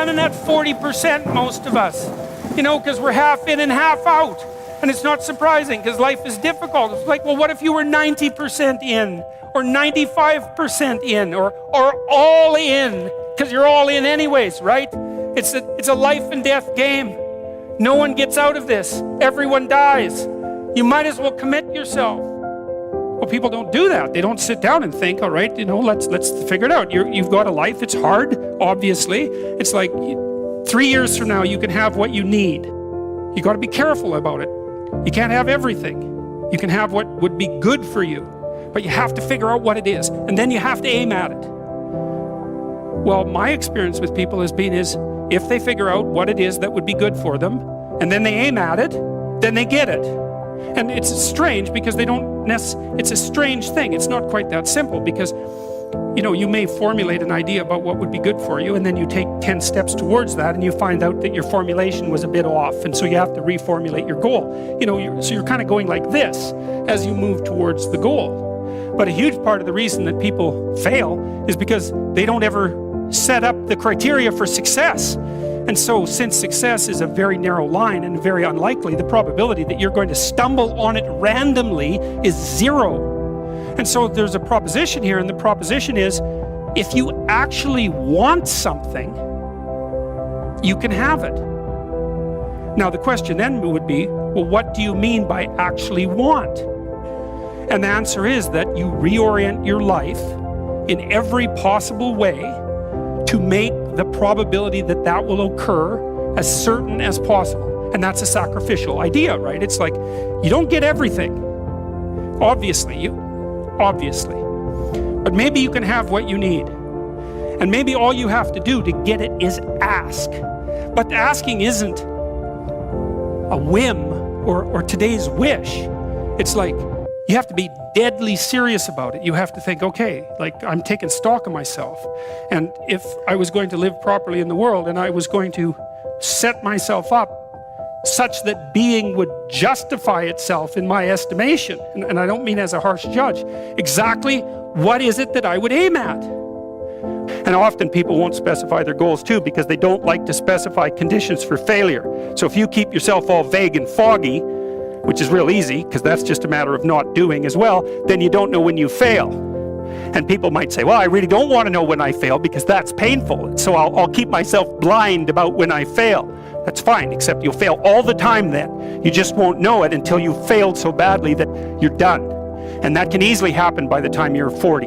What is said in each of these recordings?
running at 40%, most of us. Because we're half in and half out. And it's not surprising, because life is difficult. It's like, well, what if you were 90% in? Or 95% in? Or all in? Because you're all in anyways, right? It's a life and death game. No one gets out of this. Everyone dies. You might as well commit yourself. Well, people don't do that. They don't sit down and think, all right, let's figure it out. You've got a life. It's hard, obviously. It's like 3 years from now, you can have what you need. You got to be careful about it. You can't have everything. You can have what would be good for you, but you have to figure out what it is, and then you have to aim at it. Well, my experience with people has been if they figure out what it is that would be good for them, and then they aim at it, then they get it. And it's strange because it's a strange thing. It's not quite that simple because, you may formulate an idea about what would be good for you, and then you take 10 steps towards that, and you find out that your formulation was a bit off, and so you have to reformulate your goal. So you're kind of going like this as you move towards the goal. But a huge part of the reason that people fail is because they don't ever set up the criteria for success. And so since success is a very narrow line and very unlikely, the probability that you're going to stumble on it randomly is 0. And so there's a proposition here, and the proposition is, if you actually want something, you can have it. Now the question then would be, well, what do you mean by actually want? And the answer is that you reorient your life in every possible way to make the probability that will occur as certain as possible. And that's a sacrificial idea, right? It's like, you don't get everything. Obviously. But maybe you can have what you need. And maybe all you have to do to get it is ask. But asking isn't a whim or today's wish. It's like, you have to be deadly serious about it. You have to think, okay, like I'm taking stock of myself. And if I was going to live properly in the world and I was going to set myself up such that being would justify itself in my estimation, and I don't mean as a harsh judge, exactly what is it that I would aim at? And often people won't specify their goals too because they don't like to specify conditions for failure. So if you keep yourself all vague and foggy, which is real easy because that's just a matter of not doing as well, then you don't know when you fail. And people might say, well, I really don't want to know when I fail because that's painful. So I'll keep myself blind about when I fail. That's fine, except you'll fail all the time then. You just won't know it until you've failed so badly that you're done. And that can easily happen by the time you're 40.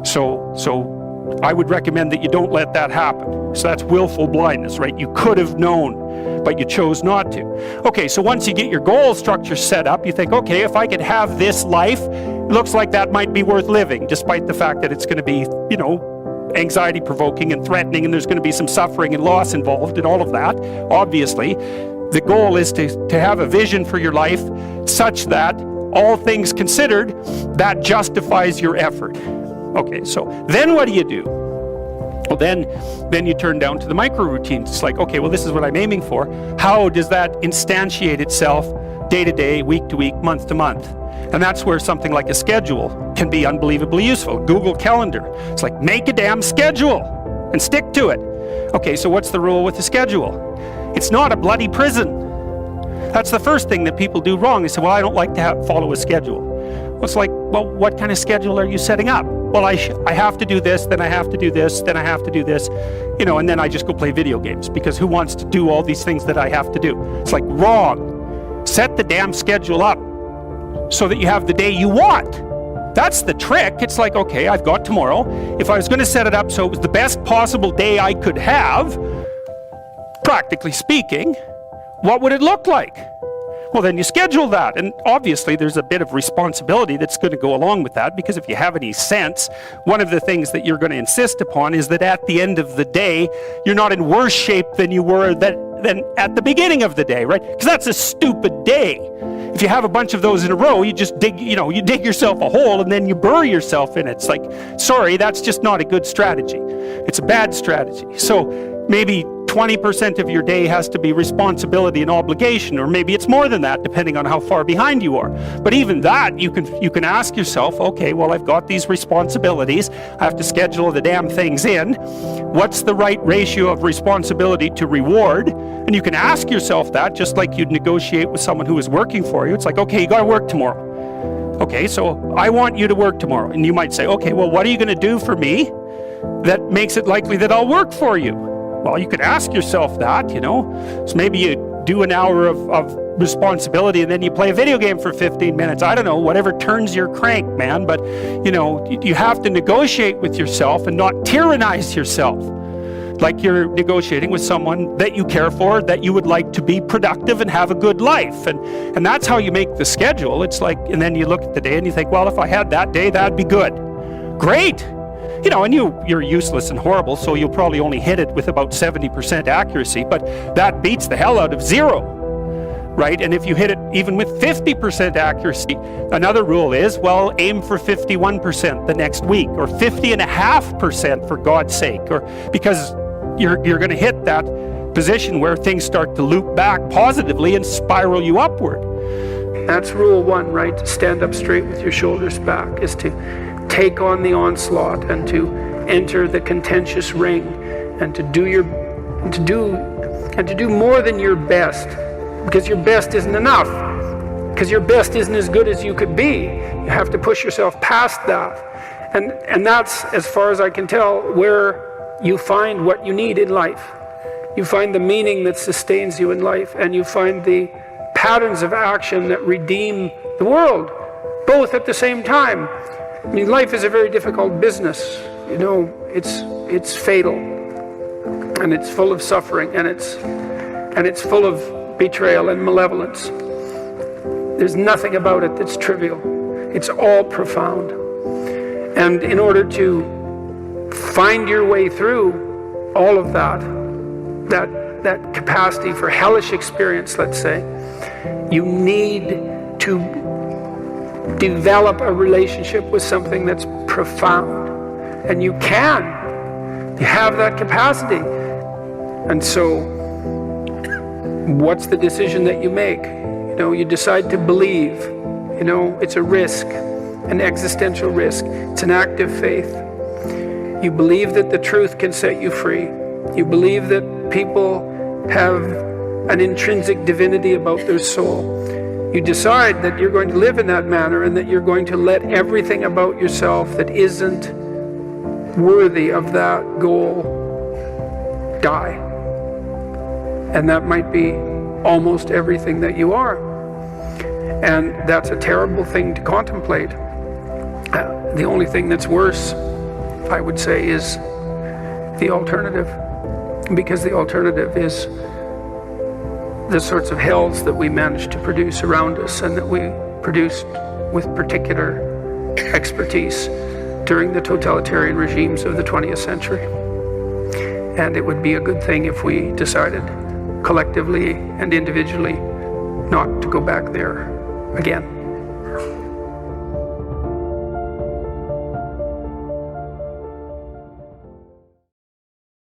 So I would recommend that you don't let that happen. So that's willful blindness, right? You could have known, but you chose not to. Okay, so once you get your goal structure set up, you think, okay, if I could have this life, it looks like that might be worth living, despite the fact that it's going to be, anxiety provoking and threatening, and there's going to be some suffering and loss involved and all of that. Obviously, the goal is to have a vision for your life such that, all things considered, that justifies your effort. Okay, so then what do you do? Well, then you turn down to the micro routines. It's like, okay, well, this is what I'm aiming for. How does that instantiate itself day to day, week to week, month to month? And that's where something like a schedule can be unbelievably useful. Google Calendar. It's like, make a damn schedule and stick to it. Okay, so what's the rule with the schedule? It's not a bloody prison. That's the first thing that people do wrong. They say, well, I don't like to follow a schedule. Well, it's like, well, what kind of schedule are you setting up? Well, I have to do this, then I have to do this, then I have to do this, and then I just go play video games because who wants to do all these things that I have to do? It's like, wrong. Set the damn schedule up so that you have the day you want. That's the trick. It's like, okay, I've got tomorrow. If I was going to set it up so it was the best possible day I could have, practically speaking, what would it look like? Well, then you schedule that. And obviously there's a bit of responsibility that's going to go along with that, because if you have any sense, one of the things that you're going to insist upon is that at the end of the day, you're not in worse shape than you were than at the beginning of the day, right? Because that's a stupid day. If you have a bunch of those in a row, you just dig yourself a hole and then you bury yourself in it. It's like, sorry, that's just not a good strategy. It's a bad strategy. So maybe 20% of your day has to be responsibility and obligation, or maybe it's more than that, depending on how far behind you are. But even that, you can ask yourself, okay, well, I've got these responsibilities. I have to schedule the damn things in. What's the right ratio of responsibility to reward? And you can ask yourself that, just like you'd negotiate with someone who is working for you. It's like, okay, you got to work tomorrow. Okay, so I want you to work tomorrow. And you might say, okay, well, what are you going to do for me that makes it likely that I'll work for you? Well, you could ask yourself that, you know. So maybe you do an hour of responsibility and then you play a video game for 15 minutes. I don't know, whatever turns your crank, man. But, you know, you have to negotiate with yourself and not tyrannize yourself. Like you're negotiating with someone that you care for, that you would like to be productive and have a good life. And that's how you make the schedule. It's like, and then you look at the day and you think, well, if I had that day, that'd be good. Great. You know, and you're useless and horrible, so you'll probably only hit it with about 70% accuracy, but that beats the hell out of 0, right? And if you hit it even with 50% accuracy, another rule is, well, aim for 51% the next week, or 50.5% for God's sake, or because you're going to hit that position where things start to loop back positively and spiral you upward. That's rule 1, right? To stand up straight with your shoulders back, is to take on the onslaught and to enter the contentious ring, and to do more than your best, because your best isn't enough, because your best isn't as good as you could be. You have to push yourself past that, and that's, as far as I can tell, where you find what you need in life. You find the meaning that sustains you in life, and you find the patterns of action that redeem the world, both at the same time. I mean, life is a very difficult business. You know, it's fatal, and it's full of suffering, and it's full of betrayal and malevolence. There's nothing about it that's trivial. It's all profound. And in order to find your way through all of that capacity for hellish experience, let's say, you need to develop a relationship with something that's profound. And you have that capacity. And so, what's the decision that you make? You know, you decide to believe. You know, it's a risk, an existential risk. It's an act of faith. You believe that the truth can set you free. You believe that people have an intrinsic divinity about their soul. You decide that you're going to live in that manner, and that you're going to let everything about yourself that isn't worthy of that goal die. And that might be almost everything that you are. And that's a terrible thing to contemplate. The only thing that's worse, I would say, is the alternative. Because the alternative is the sorts of hells that we manage to produce around us, and that we produced with particular expertise during the totalitarian regimes of the 20th century. And it would be a good thing if we decided collectively and individually not to go back there again.